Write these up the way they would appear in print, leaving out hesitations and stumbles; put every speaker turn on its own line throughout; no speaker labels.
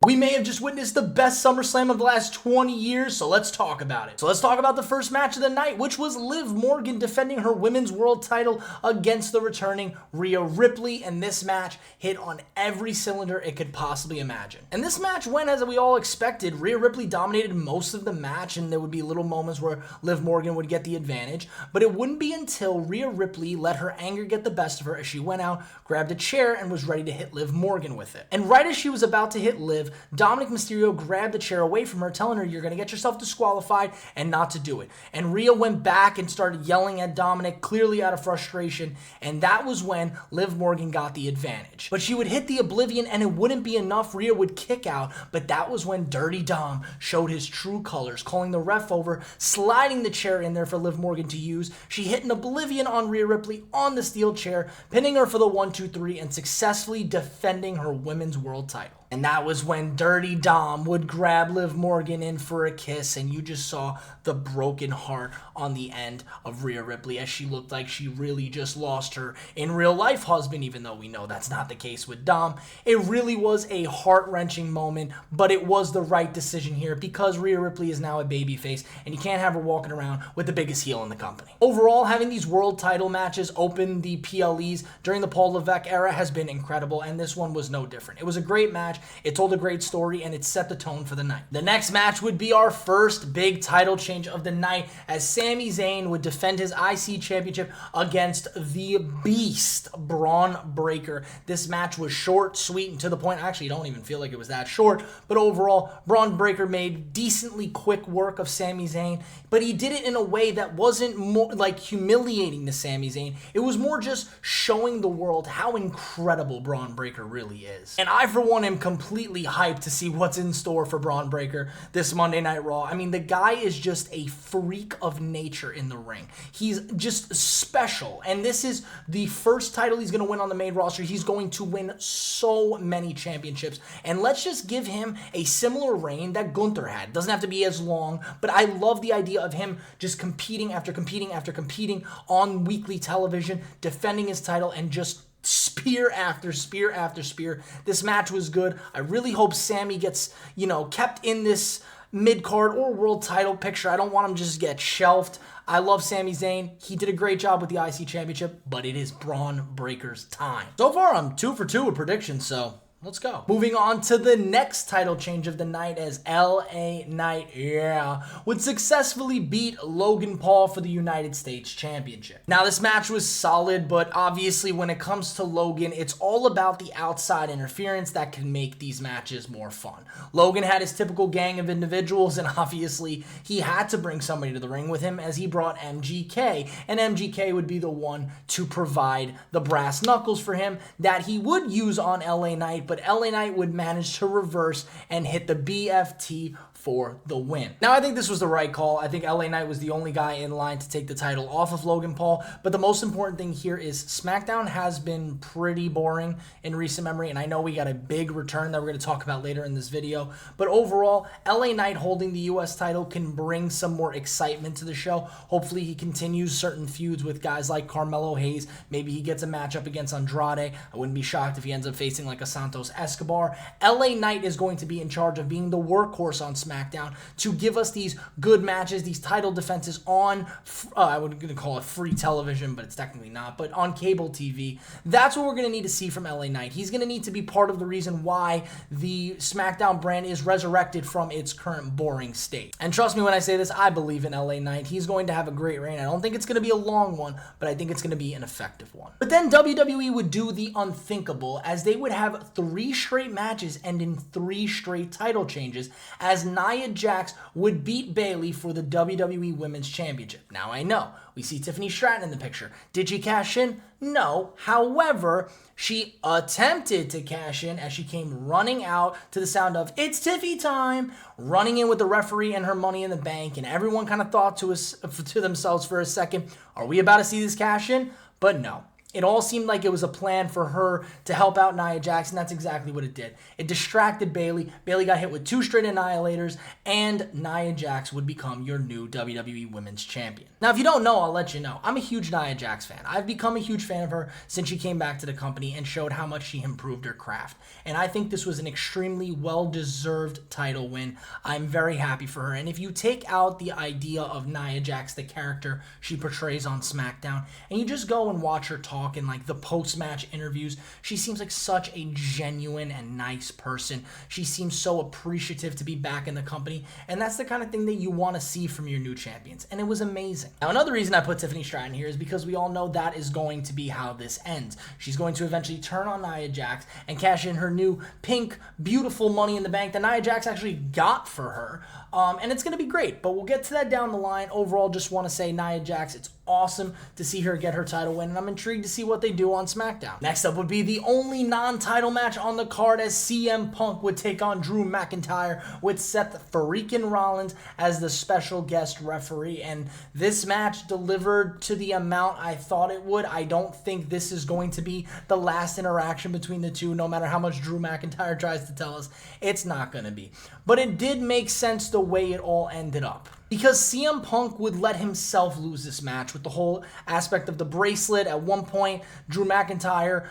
We may have just witnessed the best Summerslam of the last 20 years, so let's talk about it. So let's talk about the first match of the night, which was Liv Morgan defending her women's world title against the returning Rhea Ripley, and this match hit on every cylinder it could possibly imagine. And this match went as we all expected. Rhea Ripley dominated most of the match, and there would be little moments where Liv Morgan would get the advantage, but it wouldn't be until Rhea Ripley let her anger get the best of her as she went out, grabbed a chair, and was ready to hit Liv Morgan with it. And right as she was about to hit Liv, Dominic Mysterio grabbed the chair away from her, telling her, "You're going to get yourself disqualified," and not to do it. And Rhea went back and started yelling at Dominic, clearly out of frustration, and that was when Liv Morgan got the advantage. But she would hit the Oblivion, and it wouldn't be enough. Rhea would kick out, but that was when Dirty Dom showed his true colors, calling the ref over, sliding the chair in there for Liv Morgan to use. She hit an Oblivion on Rhea Ripley on the steel chair, pinning her for the 1-2-3, and successfully defending her women's world title. And that was when Dirty Dom would grab Liv Morgan in for a kiss, and you just saw the broken heart on the end of Rhea Ripley as she looked like she really just lost her in real life husband, even though we know that's not the case with Dom. It really was a heart-wrenching moment, but it was the right decision here because Rhea Ripley is now a babyface, and you can't have her walking around with the biggest heel in the company. Overall, having these world title matches open the PLEs during the Paul Levesque era has been incredible, and this one was no different. It was a great match. It told a great story, and it set the tone for the night. The next match would be our first big title change of the night, as Sami Zayn would defend his IC championship against the Beast, Braun Breaker. This match was short, sweet, and to the point. Actually, I don't even feel like it was that short, but overall, Braun Breaker made decently quick work of Sami Zayn, but he did it in a way that wasn't more like humiliating to Sami Zayn. It was more just showing the world how incredible Braun Breaker really is. And I, for one, am completely hyped to see what's in store for Braun Breaker this Monday Night Raw. I mean, the guy is just a freak of nature in the ring. He's just special, and this is the first title he's going to win on the main roster. He's going to win so many championships, and let's just give him a similar reign that Gunther had. Doesn't have to be as long, but I love the idea of him just competing after competing after competing on weekly television, defending his title, and just spear after spear after spear. This match was good. I really hope Sami gets, kept in this mid-card or world title picture. I don't want him to just get shelved. I love Sami Zayn. He did a great job with the IC Championship, but it is Braun Breaker's time. So far, I'm 2 for 2 with predictions, so let's go. Moving on to the next title change of the night, as LA Knight, would successfully beat Logan Paul for the United States Championship. Now, this match was solid, but obviously when it comes to Logan, it's all about the outside interference that can make these matches more fun. Logan had his typical gang of individuals, and obviously he had to bring somebody to the ring with him as he brought MGK, and MGK would be the one to provide the brass knuckles for him that he would use on LA Knight, but LA Knight would manage to reverse and hit the BFT for the win. Now, I think this was the right call. I think LA Knight was the only guy in line to take the title off of Logan Paul, but the most important thing here is SmackDown has been pretty boring in recent memory, and I know we got a big return that we're going to talk about later in this video, but overall, LA Knight holding the US title can bring some more excitement to the show. Hopefully, he continues certain feuds with guys like Carmelo Hayes. Maybe he gets a matchup against Andrade. I wouldn't be shocked if he ends up facing like a Santos Escobar. LA Knight is going to be in charge of being the workhorse on SmackDown to give us these good matches, these title defenses on, I would going to call it free television, but it's technically not, but on cable TV. That's what we're going to need to see from LA Knight. He's going to need to be part of the reason why the SmackDown brand is resurrected from its current boring state. And trust me when I say this, I believe in LA Knight. He's going to have a great reign. I don't think it's going to be a long one, but I think it's going to be an effective one. But then WWE would do the unthinkable, as they would have 3 straight matches end in 3 straight title changes, as Nia Jax would beat Bayley for the WWE Women's Championship. Now, I know we see Tiffany Stratton in the picture. Did she cash in? No. However, she attempted to cash in as she came running out to the sound of "It's Tiffy time," running in with the referee and her Money in the Bank, and everyone kind of thought to themselves for a second, are we about to see this cash in? But no. It all seemed like it was a plan for her to help out Nia Jax, and that's exactly what it did. It distracted Bayley. Bayley got hit with 2 straight annihilators, and Nia Jax would become your new WWE Women's Champion. Now, if you don't know, I'll let you know. I'm a huge Nia Jax fan. I've become a huge fan of her since she came back to the company and showed how much she improved her craft. And I think this was an extremely well-deserved title win. I'm very happy for her. And if you take out the idea of Nia Jax, the character she portrays on SmackDown, and you just go and watch her talk in like the post-match interviews, she seems like such a genuine and nice person. She seems so appreciative to be back in the company, and that's the kind of thing that you want to see from your new champions, and it was amazing. Now, another reason I put Tiffany Stratton here is because we all know that is going to be how this ends. She's going to eventually turn on Nia Jax and cash in her new pink, beautiful Money in the Bank that Nia Jax actually got for her, and it's going to be great, but we'll get to that down the line. Overall, just want to say Nia Jax, it's awesome to see her get her title win, and I'm intrigued to see what they do on SmackDown. Next up would be the only non-title match on the card, as CM Punk would take on Drew McIntyre with Seth freaking Rollins as the special guest referee, and this match delivered to the amount I thought it would. I don't think this is going to be the last interaction between the two, no matter how much Drew McIntyre tries to tell us. It's not going to be. But it did make sense the way it all ended up, because CM Punk would let himself lose this match with the whole aspect of the bracelet. At one point, Drew McIntyre,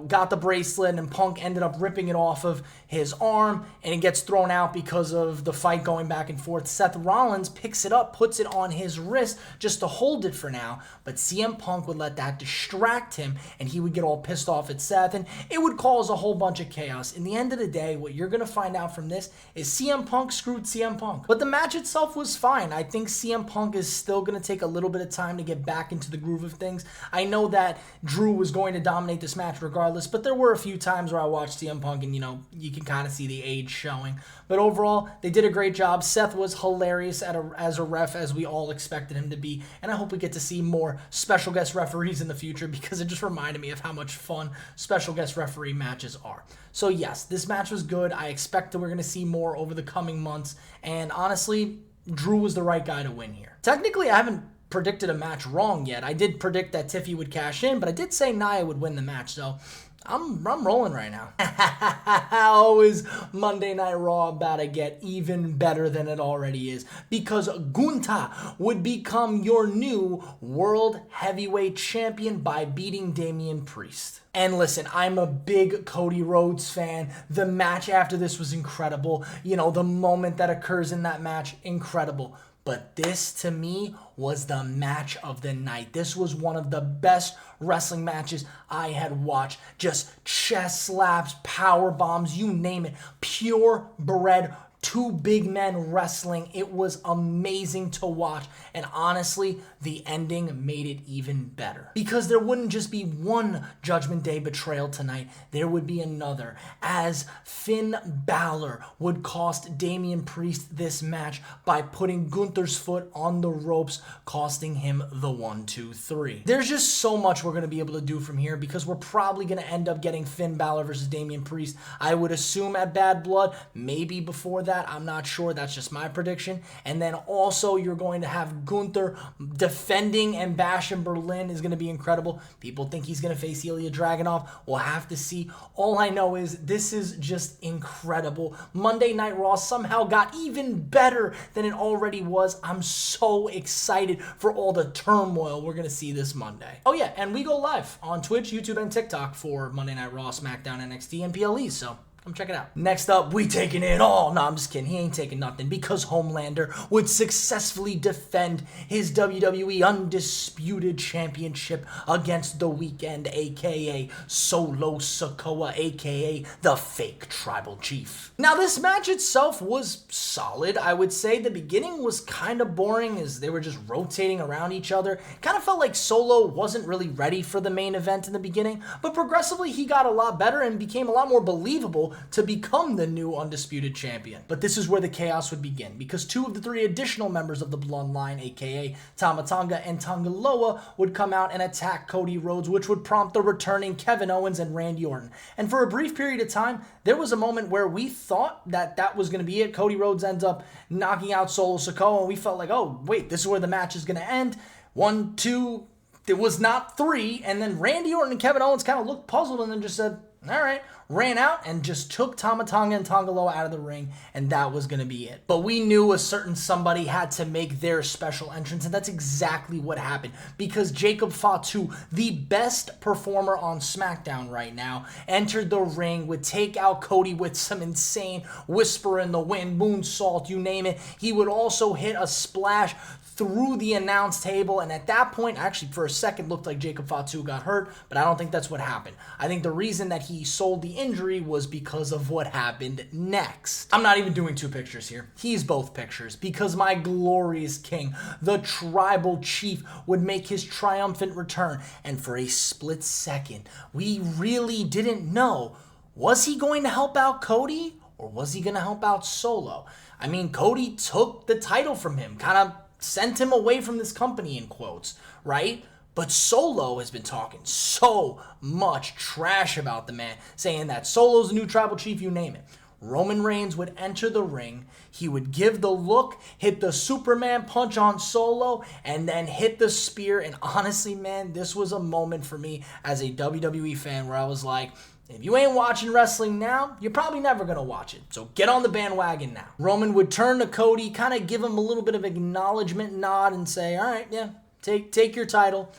got the bracelet, and Punk ended up ripping it off of his arm, and it gets thrown out because of the fight going back and forth. Seth Rollins picks it up, puts it on his wrist just to hold it for now, but CM Punk would let that distract him, and he would get all pissed off at Seth, and it would cause a whole bunch of chaos. In the end of the day, what you're going to find out from this is CM Punk screwed CM Punk. But the match itself was fine. I think CM Punk is still going to take a little bit of time to get back into the groove of things. I know that Drew was going to dominate this match regardless, but there were a few times where I watched CM Punk and, you can kind of see the age showing. But overall, they did a great job. Seth was hilarious as a ref, as we all expected him to be, and I hope we get to see more special guest referees in the future, because it just reminded me of how much fun special guest referee matches are. So yes, this match was good. I expect that we're going to see more over the coming months, and honestly, Drew was the right guy to win here. Technically, I haven't predicted a match wrong yet. I did predict that Tiffy would cash in, but I did say Nia would win the match, so I'm rolling right now. How is Monday Night Raw about to get even better than it already is? Because Gunther would become your new World Heavyweight Champion by beating Damian Priest. And listen, I'm a big Cody Rhodes fan. The match after this was incredible. The moment that occurs in that match, incredible. But this, to me, was the match of the night. This was one of the best wrestling matches I had watched. Just chest slaps, power bombs, you name it. Purebred, 2 big men wrestling. It was amazing to watch. And honestly, the ending made it even better, because there wouldn't just be one Judgment Day betrayal tonight. There would be another, as Finn Balor would cost Damian Priest this match by putting Gunther's foot on the ropes, costing him the 1, 2, 3. There's just so much we're going to be able to do from here, because we're probably going to end up getting Finn Balor versus Damian Priest. I would assume at Bad Blood, maybe before that. I'm not sure. That's just my prediction. And then also you're going to have Gunther defending, and Bash in Berlin is going to be incredible. People think he's going to face Ilya Dragunov. We'll have to see. All I know is this is just incredible. Monday Night Raw somehow got even better than it already was. I'm so excited for all the turmoil we're going to see this Monday. Oh yeah, and we go live on Twitch, YouTube, and TikTok for Monday Night Raw, SmackDown, NXT, and PLE, so come check it out. Next up, we taking it all. No, I'm just kidding. He ain't taking nothing, because Homelander would successfully defend his WWE Undisputed Championship against The Weeknd, a.k.a. Solo Sikoa, a.k.a. the fake Tribal Chief. Now, this match itself was solid. I would say the beginning was kind of boring, as they were just rotating around each other. Kind of felt like Solo wasn't really ready for the main event in the beginning, but progressively he got a lot better and became a lot more believable to become the new Undisputed Champion. But this is where the chaos would begin, because 2 of the 3 additional members of the Bloodline, aka Tama Tonga and Tongaloa, would come out and attack Cody Rhodes, which would prompt the returning Kevin Owens and Randy Orton. And for a brief period of time, there was a moment where we thought that was going to be it. Cody Rhodes ends up knocking out Solo Sikoa, and we felt like, oh, wait, this is where the match is going to end. 1, 2, It was not 3, and then Randy Orton and Kevin Owens kind of looked puzzled and then just said, all right, ran out and just took Tama Tonga and Tonga Loa out of the ring, and that was going to be it. But we knew a certain somebody had to make their special entrance, and that's exactly what happened, because Jacob Fatu, the best performer on SmackDown right now, entered the ring, would take out Cody with some insane whisper in the wind, moonsault, you name it. He would also hit a splash through the announce table, and at that point, actually for a second looked like Jacob Fatu got hurt, but I don't think that's what happened. I think the reason that he sold the injury was because of what happened next. I'm not even doing 2 pictures here. He's both pictures, because my glorious king, the tribal chief, would make his triumphant return, and for a split second, we really didn't know, was he going to help out Cody, or was he going to help out Solo? I mean, Cody took the title from him, kind of sent him away from this company, in quotes, right? But Solo has been talking so much trash about the man, saying that Solo's the new tribal chief, you name it. Roman Reigns would enter the ring, he would give the look, hit the Superman punch on Solo, and then hit the spear. And honestly, man, this was a moment for me as a WWE fan where I was like, if you ain't watching wrestling now, you're probably never going to watch it. So get on the bandwagon now. Roman would turn to Cody, kind of give him a little bit of acknowledgement nod and say, all right, yeah, take your title.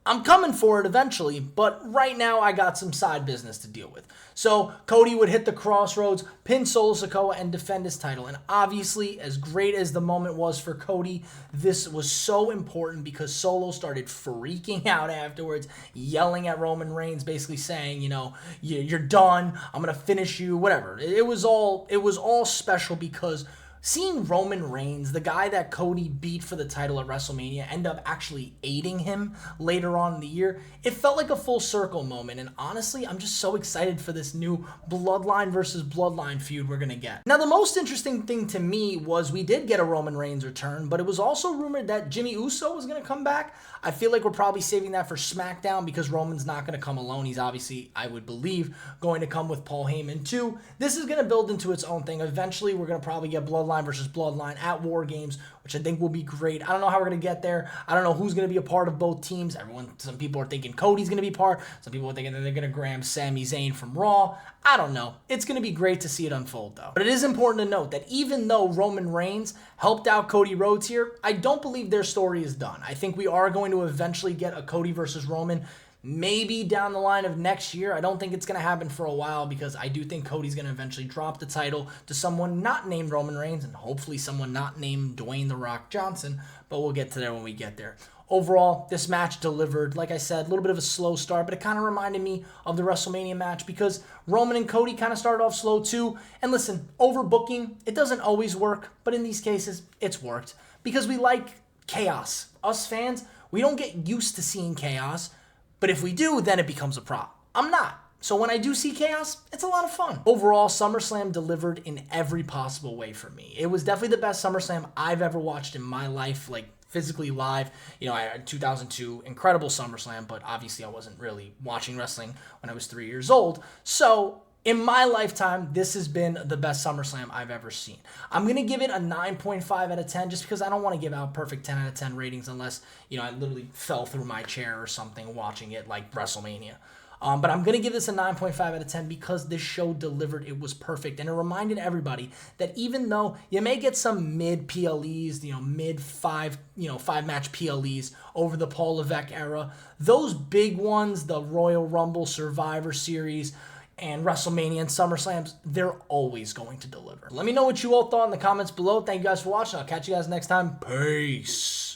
I'm coming for it eventually, but right now I got some side business to deal with. So Cody would hit the crossroads, pin Solo Sikoa, and defend his title. And obviously, as great as the moment was for Cody, this was so important because Solo started freaking out afterwards, yelling at Roman Reigns, basically saying, you know, you're done, I'm going to finish you, whatever. It was all special because seeing Roman Reigns, the guy that Cody beat for the title at WrestleMania, end up actually aiding him later on in the year, it felt like a full circle moment. And honestly, I'm just so excited for this new Bloodline versus Bloodline feud we're going to get. Now, the most interesting thing to me was we did get a Roman Reigns return, but it was also rumored that Jimmy Uso was going to come back. I feel like we're probably saving that for SmackDown because Roman's not going to come alone. He's obviously, I would believe, going to come with Paul Heyman too. This is going to build into its own thing. Eventually, we're going to probably get Bloodline versus Bloodline at War Games, which I think will be great. I don't know how we're going to get there. I don't know who's going to be a part of both teams. Some people are thinking Cody's going to be part. Some people are thinking that they're going to grab Sami Zayn from Raw. I don't know. It's going to be great to see it unfold, though. But it is important to note that even though Roman Reigns helped out Cody Rhodes here, I don't believe their story is done. I think we are going to eventually get a Cody versus Roman, maybe down the line of next year. I don't think it's going to happen for a while because I do think Cody's going to eventually drop the title to someone not named Roman Reigns and hopefully someone not named Dwayne The Rock Johnson, but we'll get to there when we get there. Overall, this match delivered, like I said, a little bit of a slow start, but it kind of reminded me of the WrestleMania match because Roman and Cody kind of started off slow too. And listen, overbooking, it doesn't always work, but in these cases, it's worked because we like chaos. Us fans, we don't get used to seeing chaos, but if we do, then it becomes a problem. I'm not. So when I do see chaos, it's a lot of fun. Overall, SummerSlam delivered in every possible way for me. It was definitely the best SummerSlam I've ever watched in my life, like physically live. You know, I had 2002, incredible SummerSlam, but obviously I wasn't really watching wrestling when I was 3 years old. So in my lifetime, this has been the best SummerSlam I've ever seen. I'm going to give it a 9.5 out of 10 just because I don't want to give out perfect 10 out of 10 ratings unless, you know, I literally fell through my chair or something watching it like WrestleMania. But I'm going to give this a 9.5 out of 10 because this show delivered. It was perfect. And it reminded everybody that even though you may get some mid PLEs, you know, mid five match PLEs over the Paul Levesque era, those big ones, the Royal Rumble, Survivor Series, and WrestleMania and SummerSlams, they're always going to deliver. Let me know what you all thought in the comments below. Thank you guys for watching. I'll catch you guys next time. Peace.